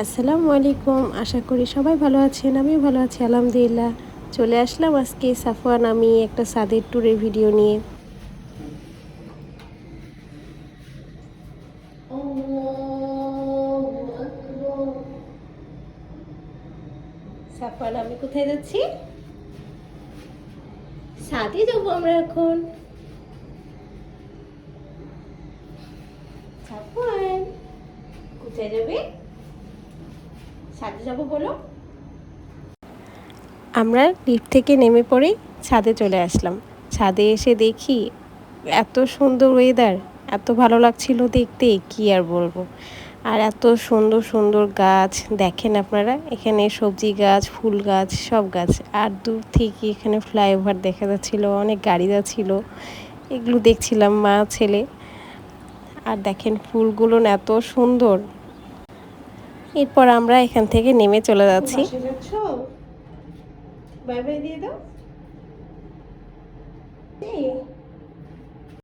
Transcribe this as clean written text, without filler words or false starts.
আসসালামু আলাইকুম। আশা করি সবাই ভালো আছেন। আমিও ভালো আছি আলহামদুলিল্লাহ। চলে আসলাম আজকে সাফওয়ান আমি একটা ছাদের ট্যুরের ভিডিও নিয়ে। সাফওয়ান আমি কোথায় যাচ্ছি? ছাদে যাবো আমরা এখন। সাফওয়ান কোথায় যাবে? ছাদে যাবো বলো। আমরা লিফট থেকে নেমে পড়েই ছাদে চলে আসলাম। ছাদে এসে দেখি এত সুন্দর ওয়েদার, এত ভালো লাগছিল দেখতে, কি আর বলবো। আর এত সুন্দর সুন্দর গাছ দেখেন আপনারা, এখানে সবজি গাছ, ফুল গাছ, সব গাছ। আর দূর থেকে এখানে ফ্লাইওভার দেখা যাচ্ছিল, অনেক গাড়ি যাচ্ছিল, এগুলো দেখছিলাম মা ছেলে। আর দেখেন ফুলগুলো না এত সুন্দর। এরপর আমরা এখান থেকে নেমে চলে যাচ্ছি। বাই বাই দিয়ে দাও।